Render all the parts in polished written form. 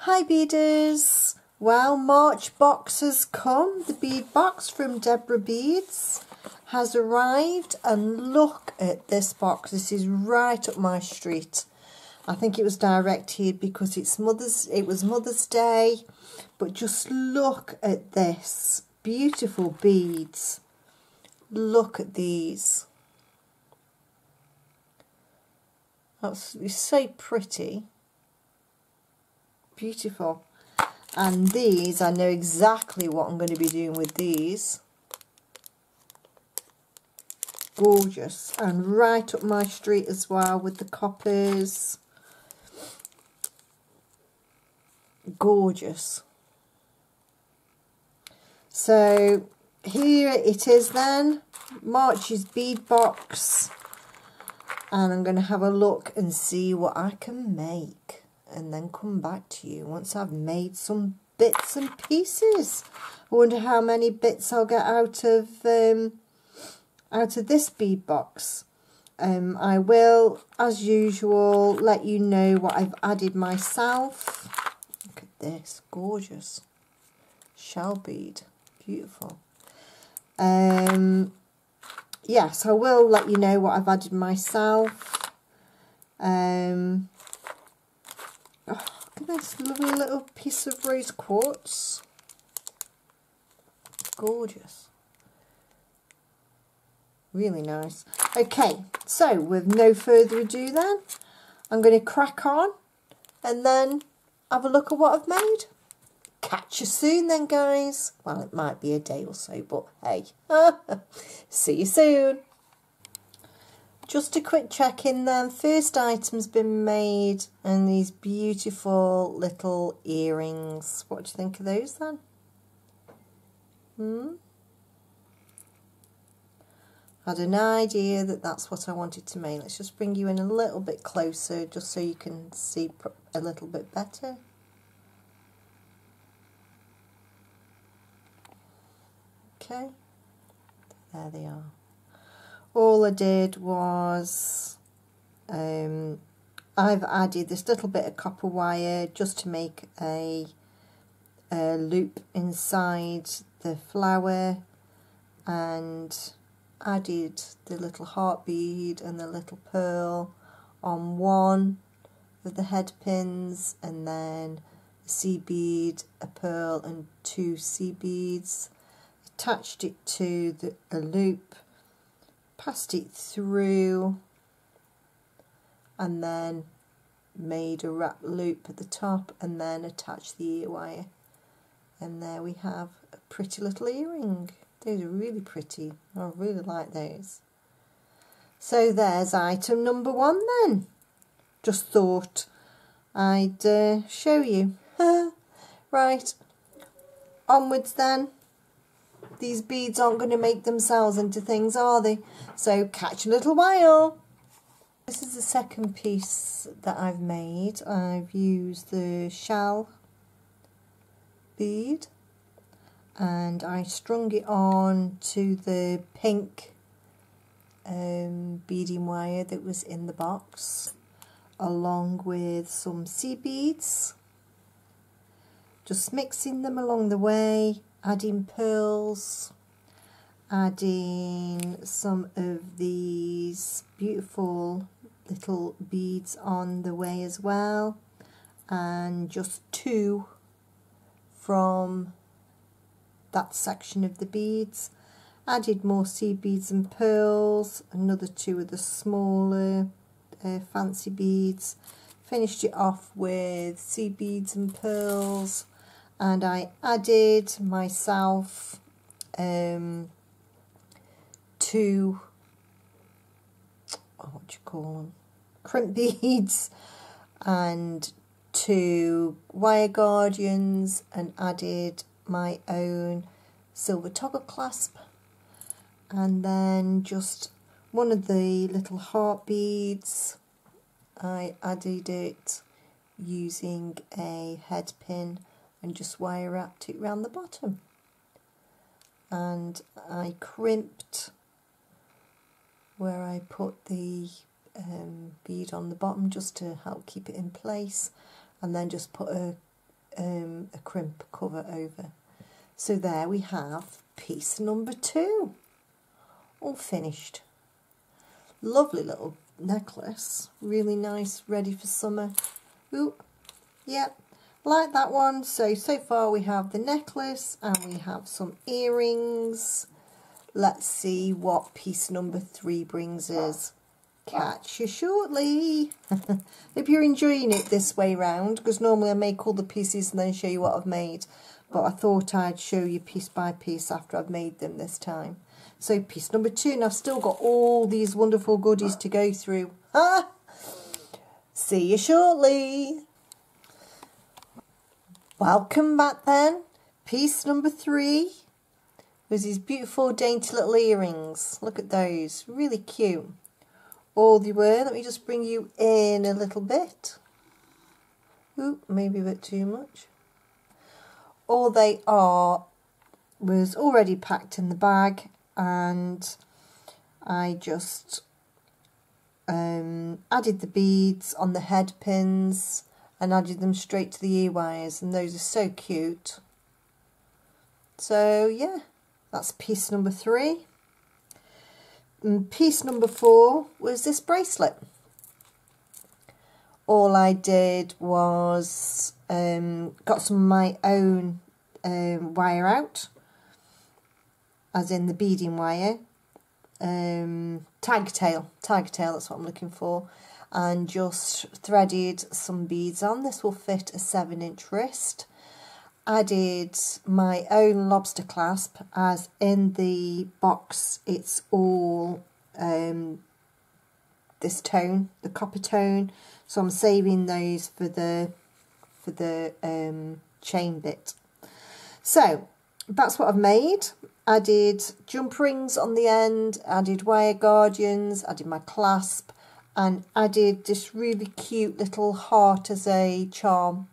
Hi beaders! Well, March box has come. The bead box from Deborah Beads has arrived, and look at this box. This is right up my street. I think it was directed because it was Mother's Day, but just look at this. Beautiful beads. Look at these. That's so pretty. Beautiful. And these, I know exactly what I'm going to be doing with these. Gorgeous. And right up my street as well with the coppers. Gorgeous. So here it is then, March's bead box, and I'm going to have a look and see what I can make, and then come back to you once I've made some bits and pieces. I wonder how many bits I'll get out of this bead box. I will, as usual, let you know what I've added myself. Look at this, gorgeous shell bead, beautiful. Yes, I will let you know what I've added myself. Oh, look at this lovely little piece of rose quartz. Gorgeous. Really nice. Okay, so with no further ado then, I'm going to crack on and then have a look at what I've made. Catch you soon then, guys. Well, it might be a day or so, but hey. See you soon. Just a quick check-in then. First item's been made, and these beautiful little earrings. What do you think of those then? Had an idea that that's what I wanted to make. Let's just bring you in a little bit closer just so you can see a little bit better. Okay, there they are. All I did was I've added this little bit of copper wire just to make a loop inside the flower, and added the little heart bead and the little pearl on one of the head pins, and then a C bead, a pearl and 2 C beads. Attached it to a loop, passed it through, and then made a wrap loop at the top, and then attached the ear wire. And there we have a pretty little earring. Those are really pretty. I really like those. So there's item number 1 then. Just thought I'd show you. Right, onwards then. These beads aren't going to make themselves into things, are they? So catch a little while. This is the second piece that I've made. I've used the shell bead, and I strung it on to the pink beading wire that was in the box, along with some C beads. Just mixing them along the way, adding pearls, adding some of these beautiful little beads on the way as well, and just 2 from that section of the beads. Added more C beads and pearls, another 2 of the smaller fancy beads. Finished it off with C beads and pearls, and I added myself 2, what do you call them, crimp beads, and 2 wire guardians, and added my own silver toggle clasp, and then just one of the little heart beads. I added it using a head pin and just wire wrapped it round the bottom, and I crimped where I put the bead on the bottom just to help keep it in place, and then just put a a crimp cover over. So there we have piece number 2, all finished. Lovely little necklace, really nice, ready for summer. Ooh, yeah, like that one. So far we have the necklace and we have some earrings. Let's see what piece number 3 brings us. Catch you shortly. Hope you're enjoying it this way round, because normally I make all the pieces and then show you what I've made, but I thought I'd show you piece by piece after I've made them this time. So piece number 2, and I've still got all these wonderful goodies to go through. See you shortly. Welcome back then. Piece number 3 was these beautiful dainty little earrings. Look at those, really cute. All they were, let me just bring you in a little bit. Ooh, maybe a bit too much. All they are was already packed in the bag, and I just added the beads on the head pins and added them straight to the ear wires, and those are so cute. So yeah, that's piece number 3. And piece number 4 was this bracelet. All I did was got some of my own wire out, as in the beading wire, tag tail, that's what I'm looking for, and just threaded some beads on. This will fit a 7-inch wrist. Added my own lobster clasp, as in the box it's all this tone, the copper tone, so I'm saving those for the chain bit. So that's what I've made. Added jump rings on the end, added wire guardians, added my clasp, and added this really cute little heart as a charm.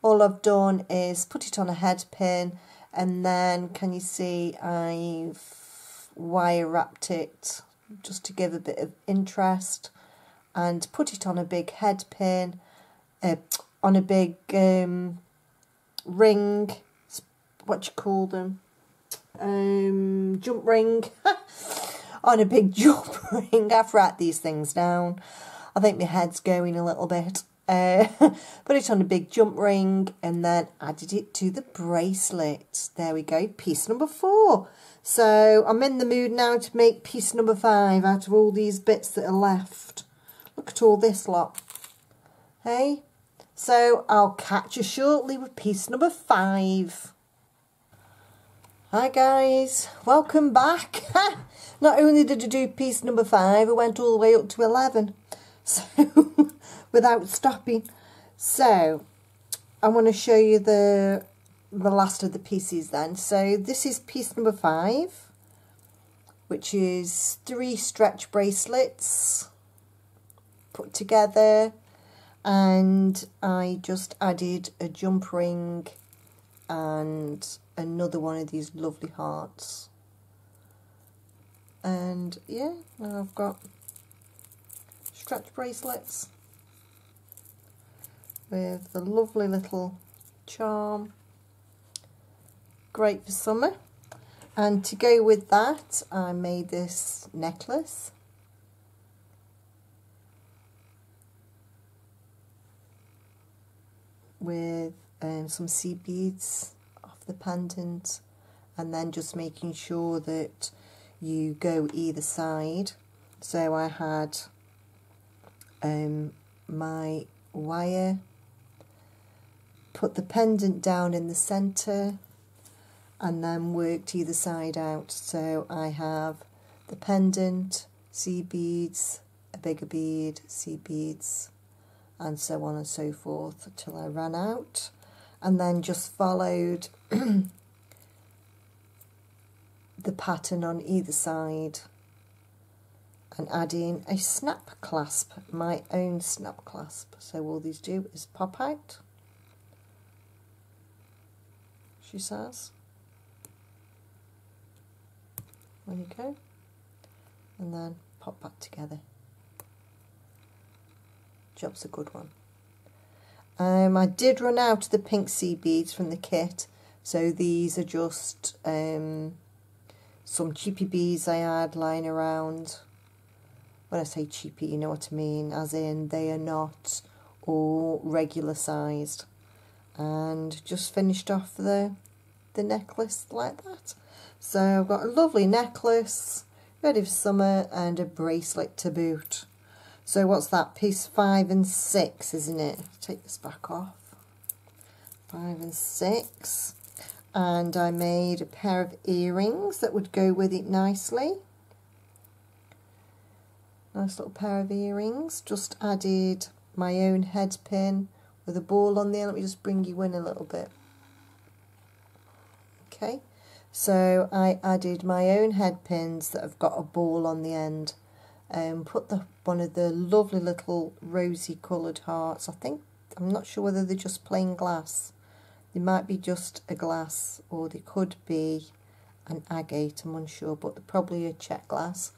All I've done is put it on a head pin, and then can you see I've wire wrapped it just to give a bit of interest, and put it on a big head pin, on a big ring, what you call them, jump ring, on a big jump ring. I've wrapped these things down. I think my head's going a little bit. Put it on a big jump ring and then added it to the bracelet. There we go, piece number 4. So I'm in the mood now to make piece number 5 out of all these bits that are left. Look at all this lot. Hey? So I'll catch you shortly with piece number 5. Hi guys, welcome back. Not only did I do piece number 5, I went all the way up to 11. So without stopping. So I want to show you the last of the pieces then. So this is piece number 5, which is 3 stretch bracelets put together, and I just added a jump ring and another one of these lovely hearts. And yeah, now I've got stretch bracelets with the lovely little charm. Great for summer. And to go with that, I made this necklace. With some seed beads off the pendant, and then just making sure that you go either side. So I had my wire, put the pendant down in the centre, and then worked either side out. So I have the pendant, seed beads, a bigger bead, seed beads, and so on and so forth until I ran out, and then just followed the pattern on either side and adding a snap clasp, my own snap clasp. So all these do is pop out, she says. There you go, and then pop back together. Job's a good one. I did run out of the pink seed beads from the kit, so these are just some cheapy beads I had lying around. When I say cheapy, you know what I mean, as in they are not all regular sized. And just finished off the necklace like that. So I've got a lovely necklace ready for summer and a bracelet to boot. So what's that, piece 5 and 6, isn't it? Take this back off. 5 and 6. And I made a pair of earrings that would go with it nicely. Nice little pair of earrings. Just added my own head pin with a ball on there. Let me just bring you in a little bit. Okay, so I added my own head pins that have got a ball on the end. Put one of the lovely little rosy coloured hearts. I'm not sure whether they're just plain glass. They might be just a glass, or they could be an agate, I'm unsure, but they're probably a check glass.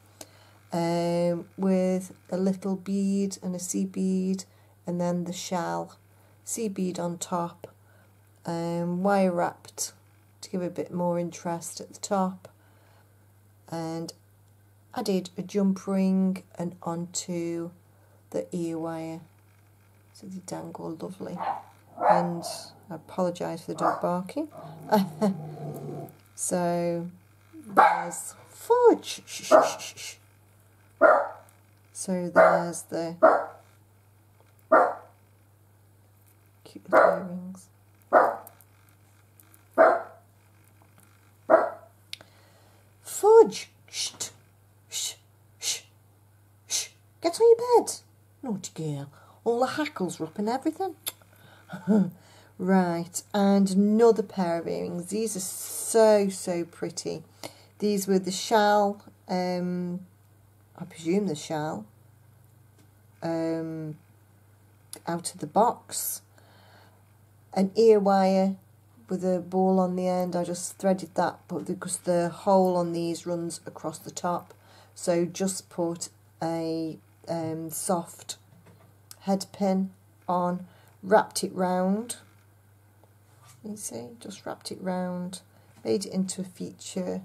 With a little bead and a seed bead, and then the shell, seed bead on top, wire wrapped to give a bit more interest at the top, and added a jump ring and onto the ear wire, so they dangle lovely. And I apologise for the dog barking. So there's fudge. Shh, shh, shh, shh. So there's the cute little earrings. Fudge. Shh, shh, shh, shh. Get on your bed. Naughty girl. All the hackles are up and everything. Right, and another pair of earrings. These are so pretty. These were the shell, I presume the shell, out of the box. An ear wire with a ball on the end. I just threaded that, but because the hole on these runs across the top, so just put a soft head pin on, wrapped it round. You see, just wrapped it round, made it into a feature,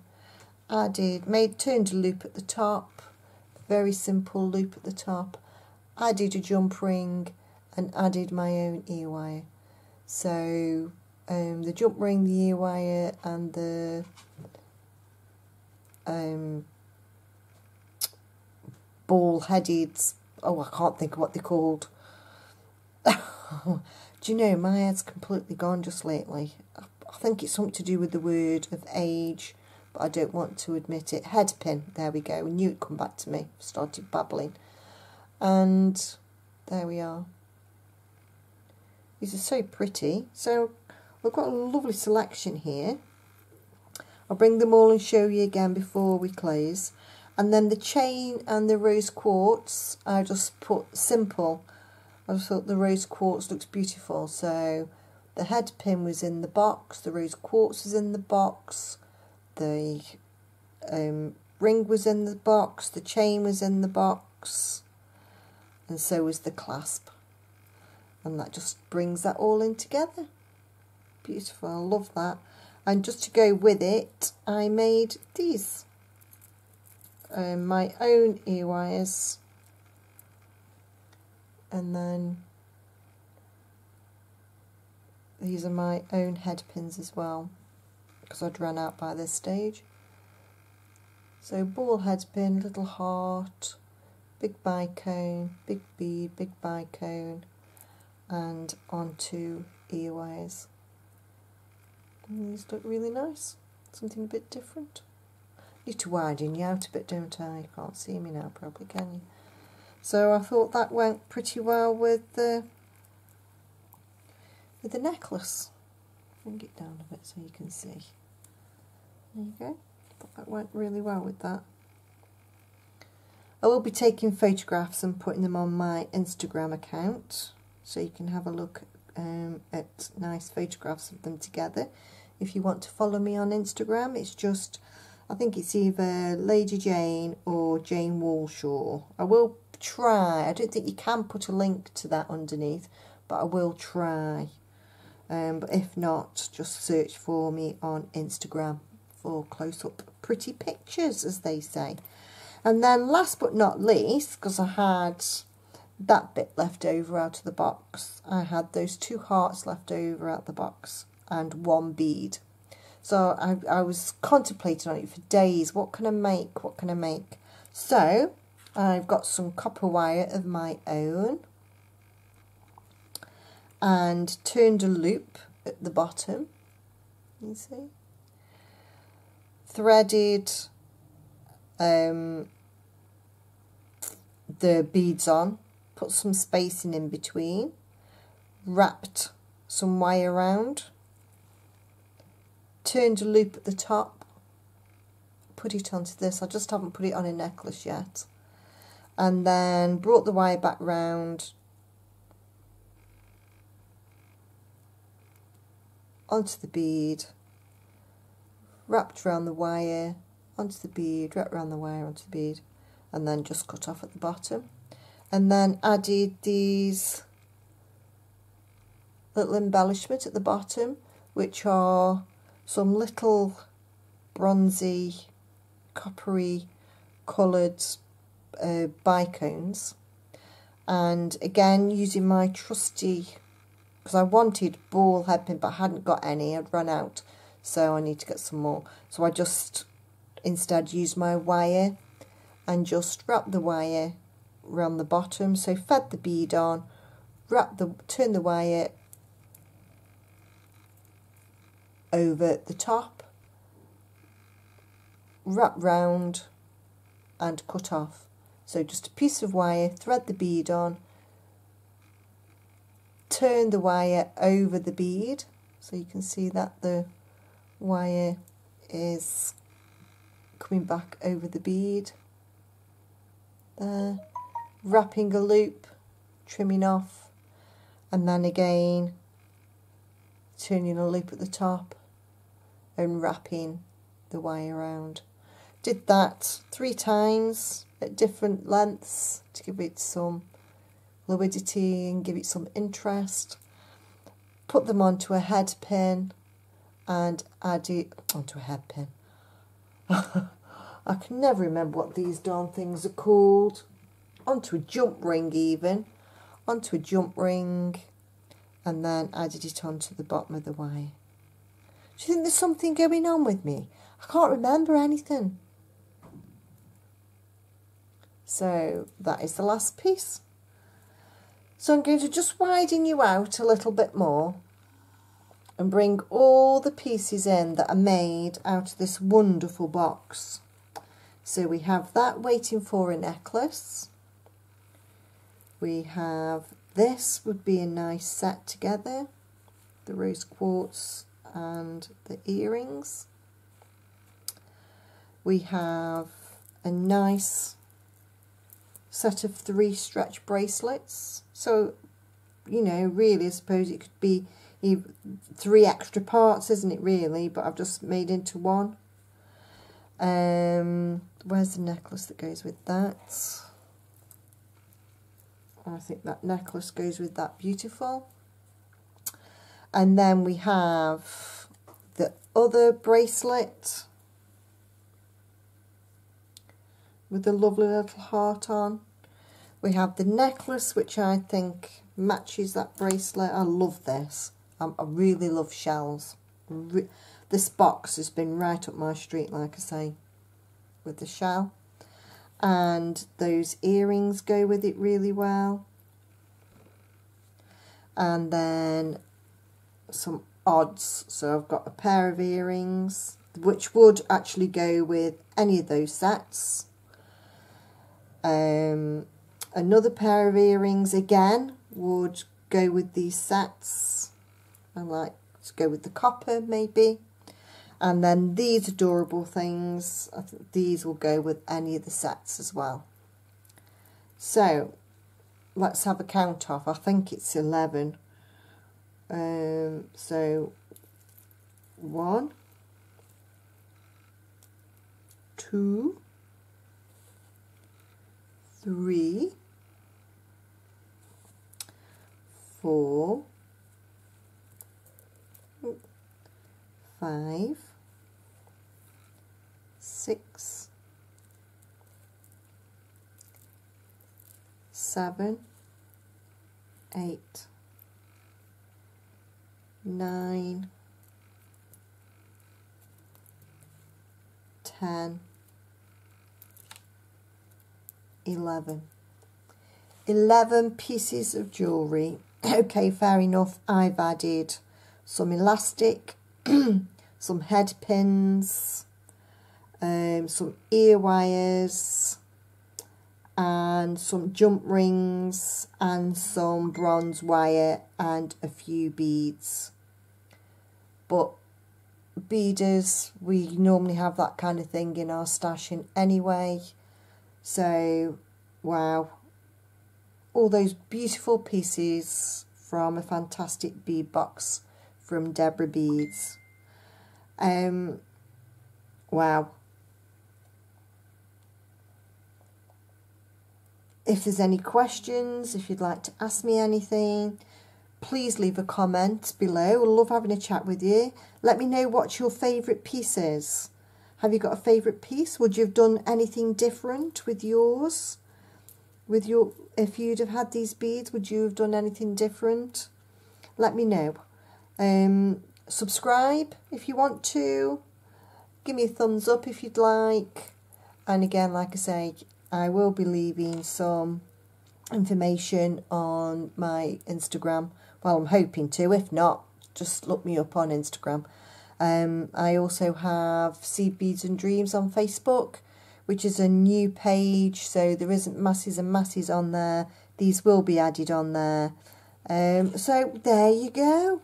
turned a loop at the top, a very simple loop at the top, added a jump ring and added my own ear wire. So the jump ring, the ear wire and the ball-headed, oh, I can't think of what they're called. Do you know, my head's completely gone just lately. I think it's something to do with the word of age, but I don't want to admit it. Head pin, there we go. I knew it'd come back to me. Started babbling. And there we are. These are so pretty. So we've got a lovely selection here. I'll bring them all and show you again before we close. And then the chain and the rose quartz, I just put simple. I just thought the rose quartz looks beautiful. So the head pin was in the box, the rose quartz was in the box, the ring was in the box, the chain was in the box, and so was the clasp. And that just brings that all in together. Beautiful, I love that. And just to go with it, I made these. My own ear wires. And then these are my own head pins as well, because I'd run out by this stage. So ball head pin, little heart, big bicone, big bead, big bicone, and onto ear wires. And these look really nice, something a bit different. Need to widen you out a bit, don't I? You can't see me now, probably, can you? So I thought that went pretty well with the necklace. Bring it down a bit so you can see. There you go. I thought that went really well with that. I will be taking photographs and putting them on my Instagram account, so you can have a look at nice photographs of them together. If you want to follow me on Instagram, it's just, I think it's either Lady Jane or Jane Walshaw. I will try. I don't think you can put a link to that underneath, but I will try. But if not, just search for me on Instagram for close-up pretty pictures, as they say. And then last but not least, because I had that bit left over out of the box, I had those 2 hearts left over out the box and 1 bead. So I was contemplating on it for days. What can I make? What can I make? So I've got some copper wire of my own and turned a loop at the bottom, you see, threaded the beads on, put some spacing in between, wrapped some wire around, turned a loop at the top, put it onto this. I just haven't put it on a necklace yet, and then brought the wire back round onto the bead, wrapped around the wire, onto the bead, wrapped around the wire, onto the bead, and then just cut off at the bottom. And then added these little embellishment at the bottom, which are some little bronzy, coppery coloured bicones. And again, using my trusty, because I wanted ball headpin but I hadn't got any, I'd run out, so I need to get some more. So I just instead used my wire and just wrapped the wire around the bottom, so fed the bead on, turn the wire over the top, wrap round and cut off. So just a piece of wire, thread the bead on, turn the wire over the bead, so you can see that the wire is coming back over the bead there, wrapping a loop, trimming off, and then again turning a loop at the top and wrapping the wire around. Did that 3 times at different lengths to give it some fluidity and give it some interest. Put them onto a head pin and add it onto a head pin. I can never remember what these darn things are called. Onto a jump ring even. Onto a jump ring, and then added it onto the bottom of the wire. Do you think there's something going on with me? I can't remember anything. So that is the last piece. So I'm going to just widen you out a little bit more and bring all the pieces in that are made out of this wonderful box. So we have that waiting for a necklace. We have this would be a nice set together, the rose quartz and the earrings. We have a nice set of 3 stretch bracelets. So, you know, really I suppose it could be 3 extra parts, isn't it really? But I've just made into one. Where's the necklace that goes with that? I think that necklace goes with that, beautiful. And then we have the other bracelet with the lovely little heart on. We have the necklace, which I think matches that bracelet. I love this. I really love shells. This box has been right up my street, like I say, with the shell. And those earrings go with it really well. And then some odds. So I've got a pair of earrings, which would actually go with any of those sets. Another pair of earrings again would go with these sets. I like to go with the copper maybe. And then these adorable things, I think these will go with any of the sets as well. So let's have a count off. I think it's 11. So 1, 2, 3, 4, 5, 6, 7, 8, 9, 10, 11. 11 pieces of jewellery. Okay, fair enough. I've added some elastic, some head pins, some ear wires, and some jump rings, and some bronze wire, and a few beads. But beaders, we normally have that kind of thing in our stashing anyway. So, wow. All those beautiful pieces from a fantastic bead box from Deborah Beads. Wow. If there's any questions, if you'd like to ask me anything, please leave a comment below. I love having a chat with you. Let me know what your favourite piece is. Have you got a favourite piece? Would you have done anything different with yours? If you'd have had these beads, would you have done anything different? Let me know. Subscribe if you want to. Give me a thumbs up if you'd like. And again, like I say, I will be leaving some information on my Instagram. Well, I'm hoping to. If not, just look me up on Instagram. I also have Seed Beads and Dreams on Facebook, which is a new page, so there isn't masses and masses on there. These will be added on there. So there you go.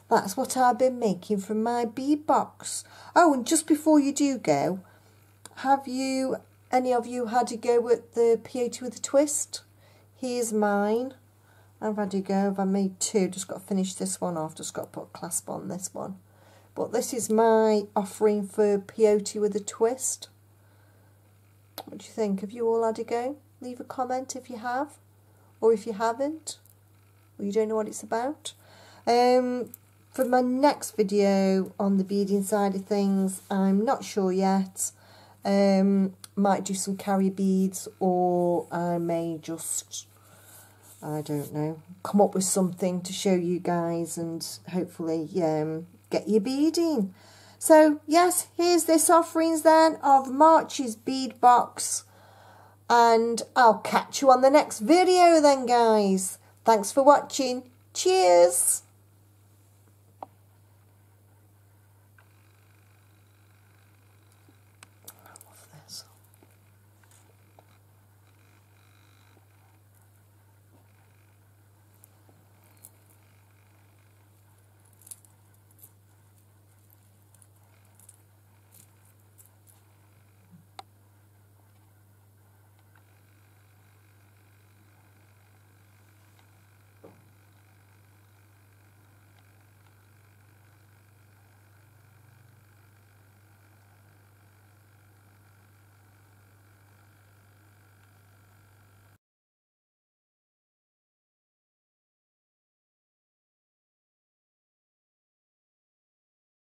That's what I've been making from my bead box. Oh, and just before you do go, have any of you had a go at the peyote with a twist? Here's mine. I've had a go. I've made 2. Just got to finish this one off. Just got to put a clasp on this one. But this is my offering for peyote with a twist. What do you think? Have you all had a go? Leave a comment if you have, or if you haven't, or you don't know what it's about. For my next video on the beading side of things, I'm not sure yet. Might do some carrier beads, or I may just, I don't know, come up with something to show you guys and hopefully get you beading. So yes, here's this offerings then of March's bead box, and I'll catch you on the next video then, guys. Thanks for watching. Cheers.